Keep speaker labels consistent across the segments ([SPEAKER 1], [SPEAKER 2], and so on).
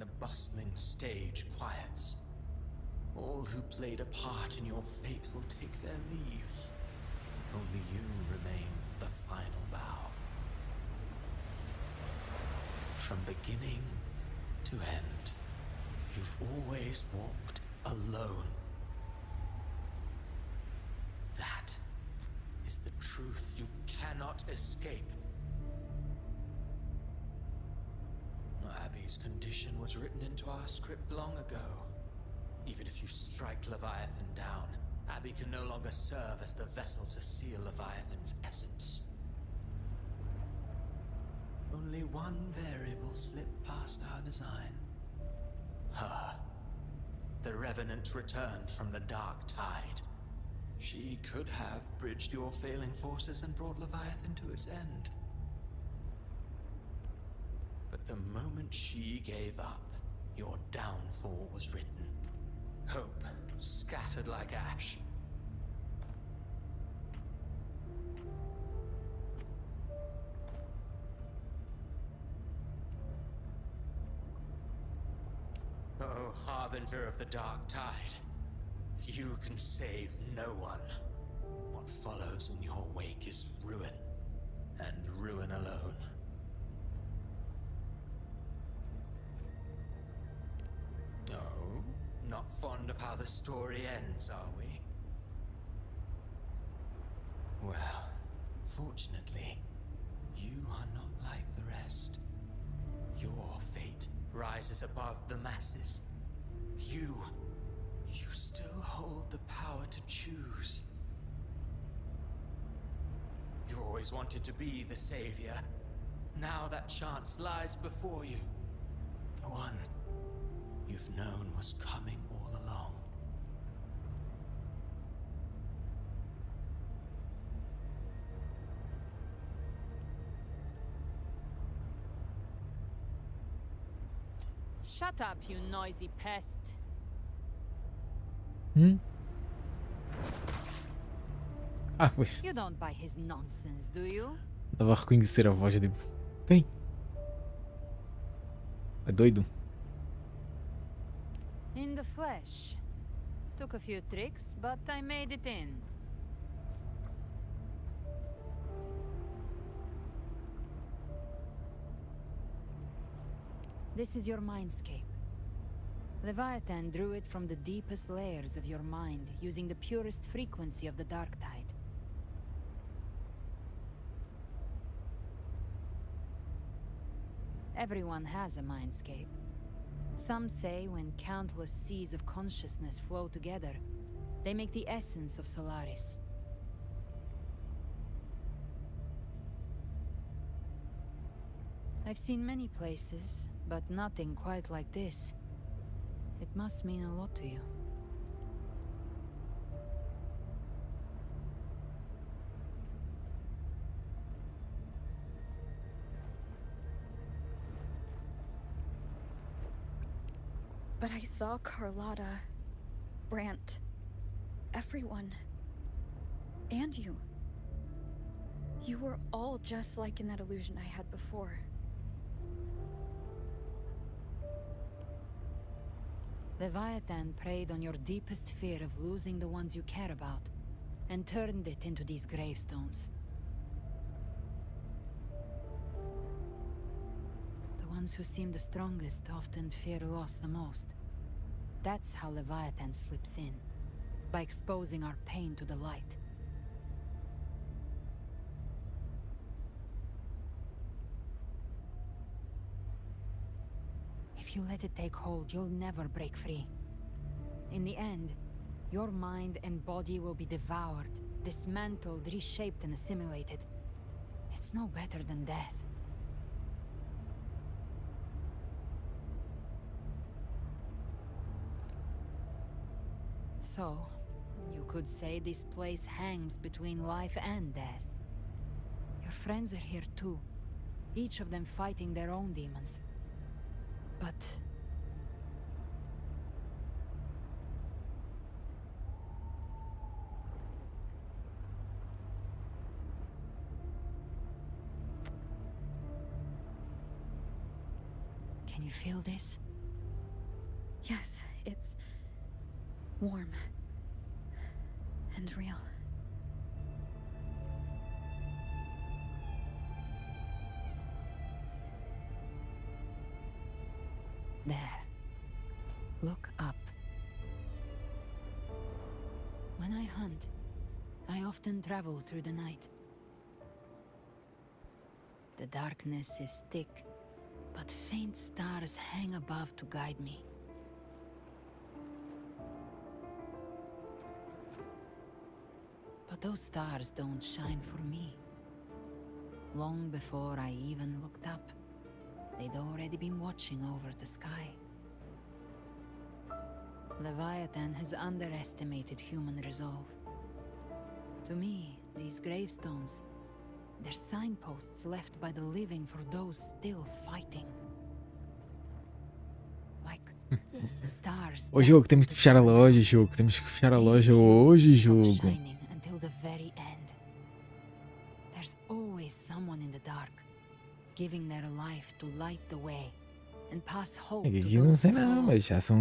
[SPEAKER 1] the bustling stage quiets, all who played a part in your fate will take their leave. Only you remain for the final bow. From beginning to end, you've always walked alone. That is the truth you cannot escape. Abby's condition was written into our script long ago. Even if you strike Leviathan down, Abby can no longer serve as the vessel to seal Leviathan's essence. Only one variable slipped past our design. Her. The Revenant returned from the Dark Tide. She could have bridged your failing forces and brought Leviathan to its end. But the moment she gave up, your downfall was written. Hope scattered like ash. Oh, harbinger of the Dark Tide. You can save no one. What follows in your wake is ruin, and ruin alone. Oh, not fond of how the story ends, are we? Well, fortunately, you are not like the rest. Your fate rises above the masses. You still hold the power to choose. You always wanted to be the savior. Now that chance lies before you. The one you've known was coming all along.
[SPEAKER 2] Shut up, you noisy pest.
[SPEAKER 3] Ah, ué.
[SPEAKER 2] You don't buy his nonsense, do you?
[SPEAKER 3] Dava a reconhecer a voz dele. Tem. É doido.
[SPEAKER 2] In the flesh. Took a few tricks, but I made it in. This is your mindscape. Leviathan drew it from the deepest layers of your mind, using the purest frequency of the Dark Tide. Everyone has a mindscape. Some say when countless seas of consciousness flow together, they make the essence of Solaris. I've seen many places, but nothing quite like this. It must mean a lot to you.
[SPEAKER 4] But I saw Carlotta, Brant, everyone. And you. You were all just like in that illusion I had before.
[SPEAKER 2] Leviathan preyed on your deepest fear of losing the ones you care about, and turned it into these gravestones. The ones who seem the strongest often fear loss the most. That's how Leviathan slips in, by exposing our pain to the light. If you let it take hold, you'll never break free. In the end, your mind and body will be devoured, dismantled, reshaped, and assimilated. It's no better than death. So, you could say this place hangs between life and death. Your friends are here too, each of them fighting their own demons. But can you feel this?
[SPEAKER 4] Yes, it's warm and real.
[SPEAKER 2] There. Look up. When I hunt, I often travel through the night. The darkness is thick, but faint stars hang above to guide me. But those stars don't shine for me. Long before I even looked up, they'd already been watching over the sky. Leviathan has underestimated human resolve. To me, these gravestones, they're signposts left by the living for those still fighting. Like stars.
[SPEAKER 3] Ô jogo, temos que fechar a loja, jogo. Temos que fechar a loja hoje, jogo.
[SPEAKER 2] Shining until the very end. There's always someone in the dark, giving their life to light the way and pass hope
[SPEAKER 3] É que
[SPEAKER 2] to
[SPEAKER 3] aqui eu não
[SPEAKER 2] those
[SPEAKER 3] sei
[SPEAKER 2] who
[SPEAKER 3] não,
[SPEAKER 2] fall.
[SPEAKER 3] mas já são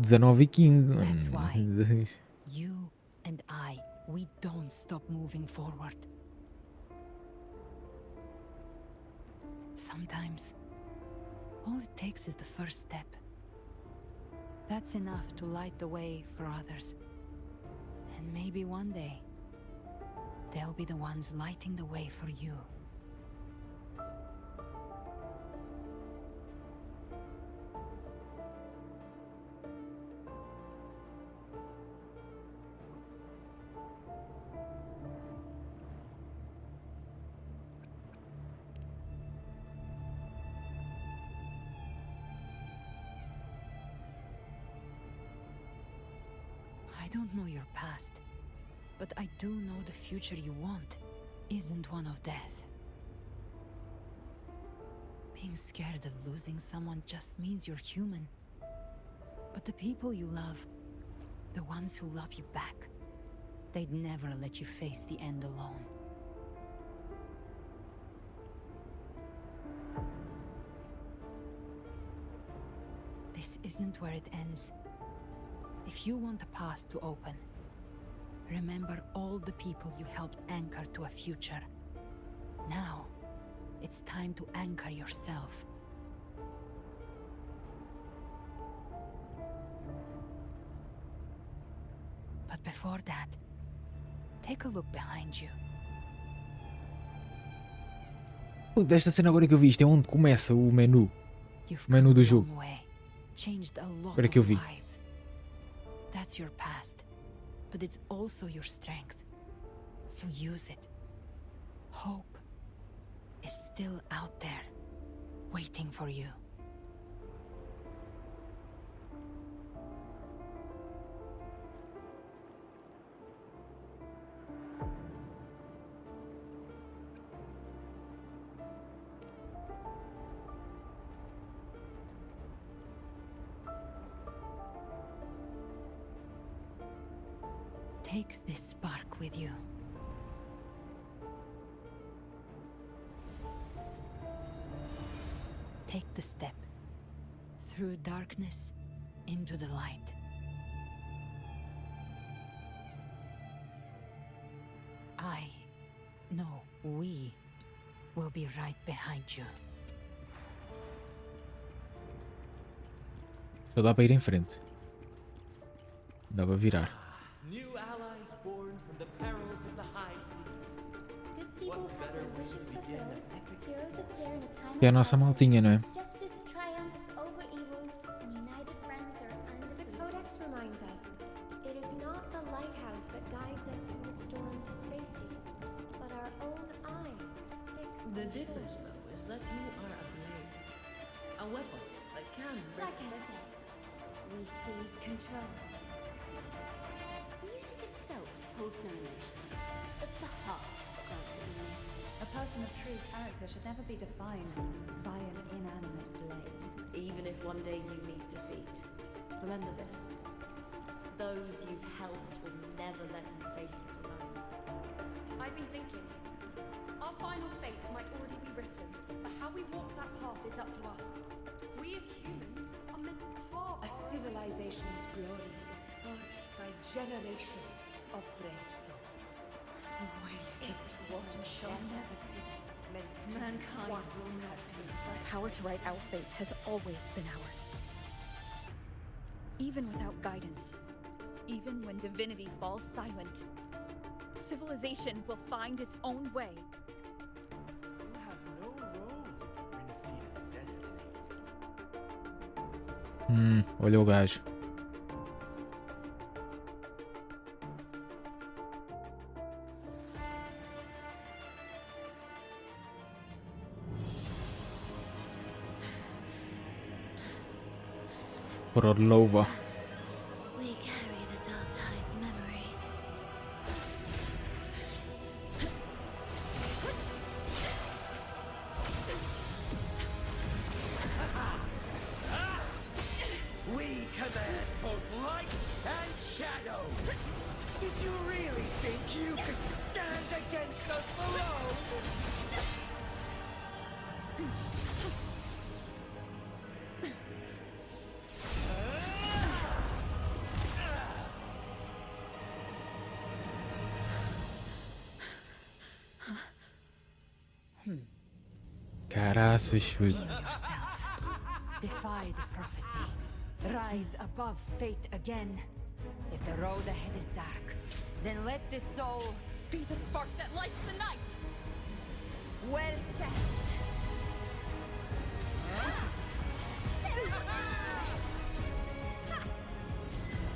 [SPEAKER 3] 19h15,
[SPEAKER 2] That's
[SPEAKER 3] mano.
[SPEAKER 2] You and I, we don't stop moving forward. Sometimes, all it takes is the first step. That's enough to light the way for others. And maybe one day, they'll be the ones lighting the way for you. I don't know your past, but I do know the future you want isn't one of death. Being scared of losing someone just means you're human. But the people you love, the ones who love you back, they'd never let you face the end alone. This isn't where it ends. If you want a path to open, remember all the people you helped anchor to a future. Now, it's time to anchor yourself. But before that, take a look behind you.
[SPEAKER 3] Pô, desta cena agora que eu vi, isto é onde começa o menu.
[SPEAKER 2] You've
[SPEAKER 3] Menu
[SPEAKER 2] come
[SPEAKER 3] do
[SPEAKER 2] a
[SPEAKER 3] jogo.
[SPEAKER 2] long way, changed a lot
[SPEAKER 3] Agora que eu
[SPEAKER 2] of
[SPEAKER 3] vi.
[SPEAKER 2] lives. That's your past, but it's also your strength. So use it. Hope is still out there, waiting for you. Take this spark with you. Take the step through darkness into the light. We will be right behind you.
[SPEAKER 3] Só dá para ir em frente. Dá para virar.
[SPEAKER 5] New allies born from the perils of the high seas.
[SPEAKER 6] Good people
[SPEAKER 5] What
[SPEAKER 6] have
[SPEAKER 5] better
[SPEAKER 6] their
[SPEAKER 5] way
[SPEAKER 6] wishes
[SPEAKER 5] to begin
[SPEAKER 6] fulfilled.
[SPEAKER 5] an epic
[SPEAKER 6] Heroes appear in a time
[SPEAKER 3] Que é a
[SPEAKER 6] of
[SPEAKER 3] nossa
[SPEAKER 6] crisis.
[SPEAKER 3] maltinha, não é?
[SPEAKER 6] Justice triumphs over evil, and united friends are
[SPEAKER 7] The
[SPEAKER 6] undefeated.
[SPEAKER 7] Codex reminds us, it is not the lighthouse that guides us through the storm to safety, but our own eyes.
[SPEAKER 8] The difference, though, is that you are a blade. A weapon that can break
[SPEAKER 6] Like I
[SPEAKER 8] safety.
[SPEAKER 6] said, we seize control. Music itself holds no emotion. It's the heart that grants it meaning.
[SPEAKER 9] A person of true character should never be defined by an inanimate blade.
[SPEAKER 8] Even if one day you meet defeat, remember this. Those you've helped will never let you face it alone.
[SPEAKER 4] I've been thinking. Our final fate might already be written, but how we walk that path is up to us. We as humans are meant to
[SPEAKER 10] A civilization's glory is forged by generations of brave souls.
[SPEAKER 6] The waves of resistance shall never cease. Mankind will not be
[SPEAKER 4] The power to write our fate has always been ours. Even without guidance, even when divinity falls silent, civilization will find its own way.
[SPEAKER 11] You have no role in Renacita's destiny.
[SPEAKER 3] Olha o gajo. Phrolova.
[SPEAKER 6] We carry the Dark Tide's memories.
[SPEAKER 11] We command both light and shadow. Did you really think you could stand against us alone?
[SPEAKER 3] Caraças, foi.
[SPEAKER 2] Defy the prophecy. Rise above fate again. If the road ahead is dark, then let this soul
[SPEAKER 4] Be the spark that lights the night!
[SPEAKER 10] Well said.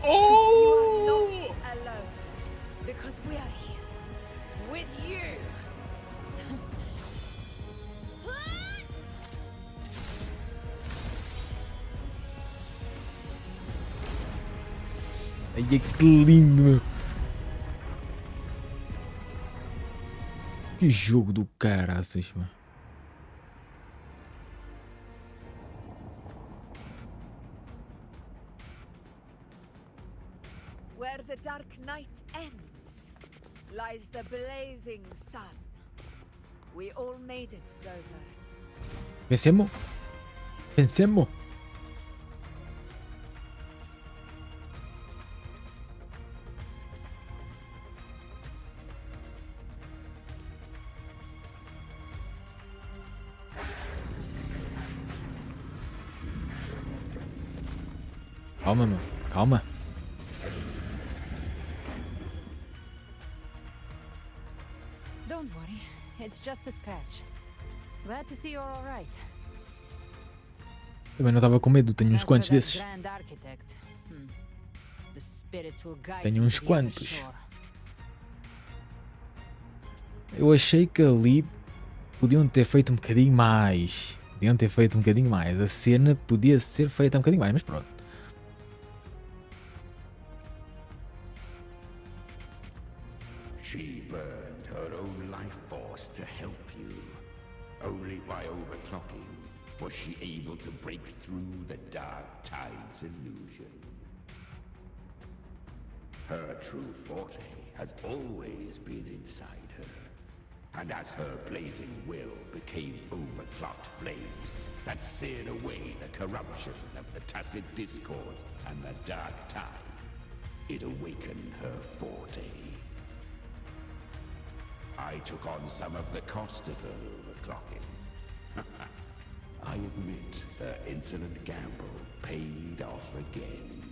[SPEAKER 3] Oh!
[SPEAKER 10] Not alone. Because we are here. With you.
[SPEAKER 3] Ai, que lindo, meu. Que jogo do caraças, mano.
[SPEAKER 10] Where the dark night ends, lies the blazing sun. We all made it, Rover.
[SPEAKER 3] Vencemos? Vencemos? Calma, mano. Calma.
[SPEAKER 2] Don't worry, it's just a scratch. Glad to see you're all right.
[SPEAKER 3] Também não estava com medo, tenho uns
[SPEAKER 2] As
[SPEAKER 3] quantos
[SPEAKER 2] for that
[SPEAKER 3] desses.
[SPEAKER 2] Grand Architect, the spirits will guide
[SPEAKER 3] Tenho
[SPEAKER 2] you
[SPEAKER 3] uns
[SPEAKER 2] to the other
[SPEAKER 3] quantos.
[SPEAKER 2] shore.
[SPEAKER 3] Eu achei que ali podiam ter feito um bocadinho mais. Podiam ter feito um bocadinho mais. A cena podia ser feita um bocadinho mais, mas pronto.
[SPEAKER 12] She burned her own life force to help you. Only by overclocking was she able to break through the Dark Tide's illusion. Her true forte has always been inside her. And as her blazing will became overclocked flames that seared away the corruption of the tacit discords and the Dark Tide, it awakened her forte. I took on some of the cost of her overclocking. I admit her insolent gamble paid off again.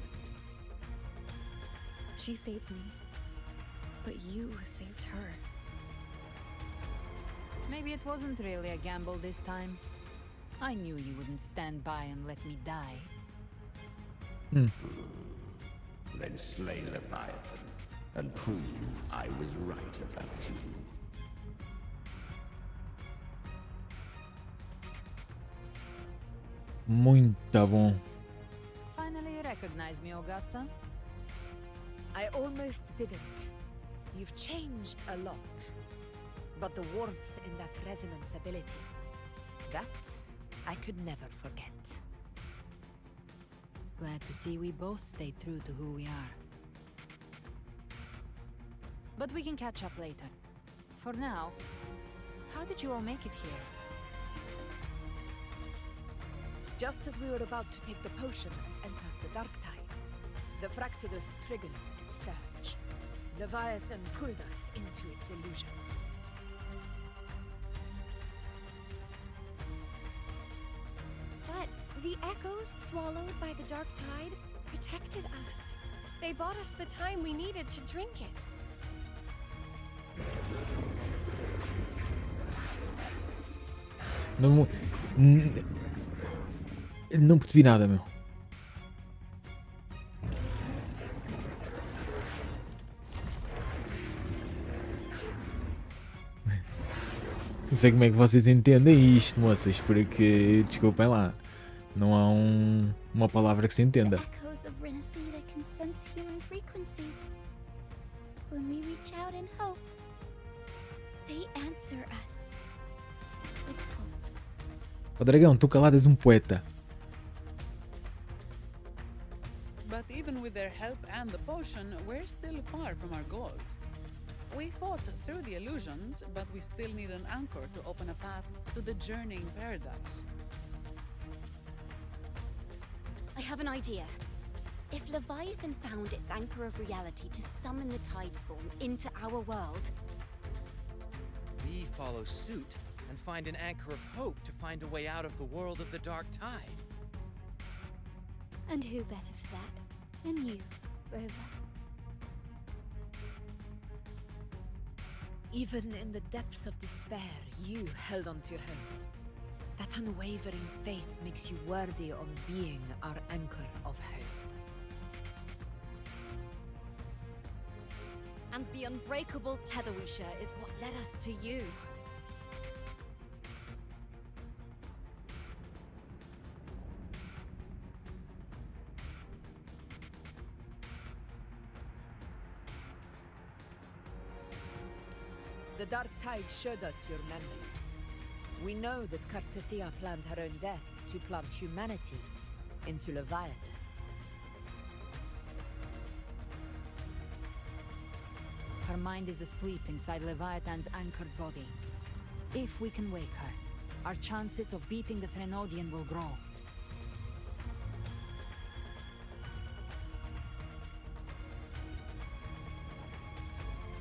[SPEAKER 4] She saved me, but you saved her.
[SPEAKER 2] Maybe it wasn't really a gamble this time. I knew you wouldn't stand by and let me die.
[SPEAKER 12] Then slay Leviathan and prove I was right about you.
[SPEAKER 3] Muito bom.
[SPEAKER 2] Finally you recognize me, Augusta?
[SPEAKER 10] I almost didn't. You've changed a lot. But the warmth in that resonance ability, that I could never forget.
[SPEAKER 2] Glad to see we both stayed true to who we are. But we can catch up later. For now, how did you all make it here?
[SPEAKER 10] Just as we were about to take the potion and enter dark tide. The Fractsidus triggered its surge. Leviathan pulled us into its illusion.
[SPEAKER 7] But the echoes swallowed by the dark tide protected us. They bought us the time we needed to drink it.
[SPEAKER 3] Não, não percebi nada, meu. Não sei como é que vocês entendem isto, moças, porque, desculpem lá, não há uma palavra que se entenda.
[SPEAKER 7] Echoes of Renacida can sense human frequencies. When we reach out in hope, they answer us with hope.
[SPEAKER 3] Ó dragão, tu calado és um poeta.
[SPEAKER 13] But even with their help and the potion, we're still far from our goal. We fought through the illusions, but we still need an anchor to open a path to the journeying paradise.
[SPEAKER 14] I have an idea. If Leviathan found its anchor of reality to summon the Tidespawn into our world,
[SPEAKER 15] we follow suit and find an anchor of hope to find a way out of the world of the dark tide.
[SPEAKER 7] and who better for that than you, Rover?
[SPEAKER 10] Even in the depths of despair, you held on to hope. That unwavering faith makes you worthy of being our anchor of hope.
[SPEAKER 8] And the unbreakable tether we share is what led us to you.
[SPEAKER 10] The dark tide showed us your memories. We know that Cartethyia planned her own death to plant humanity into Leviathan.
[SPEAKER 2] Her mind is asleep inside Leviathan's anchored body. If we can wake her, our chances of beating the Threnodian will grow.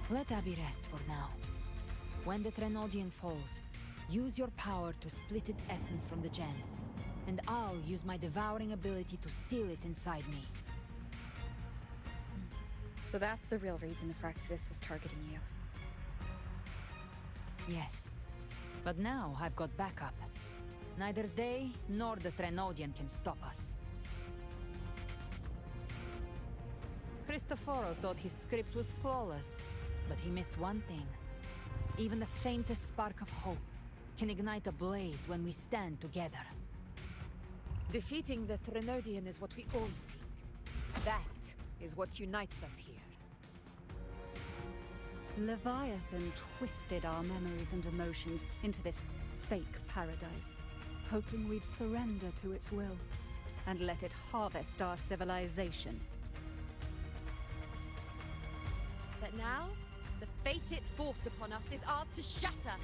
[SPEAKER 2] Let Abby rest for now. When the Threnodian falls, use your power to split its essence from the gem, and I'll use my devouring ability to seal it inside me.
[SPEAKER 4] So that's the real reason the Fractsidus was targeting you.
[SPEAKER 2] Yes, but now I've got backup. Neither they nor the Threnodian can stop us. Cristoforo thought his script was flawless, but he missed one thing. Even the faintest spark of hope can ignite a blaze when we stand together.
[SPEAKER 10] Defeating the Threnodian is what we all seek. That is what unites us here.
[SPEAKER 9] Leviathan twisted our memories and emotions into this fake paradise, hoping we'd surrender to its will and let it harvest our civilization.
[SPEAKER 8] But now, the fate it's forced upon us is ours to shatter.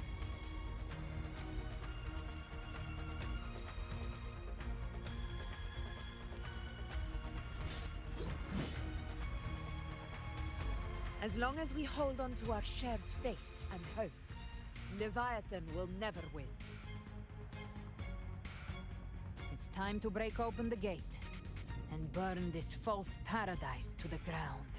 [SPEAKER 10] As long as we hold on to our shared faith and hope, Leviathan will never win.
[SPEAKER 2] It's time to break open the gate and burn this false paradise to the ground.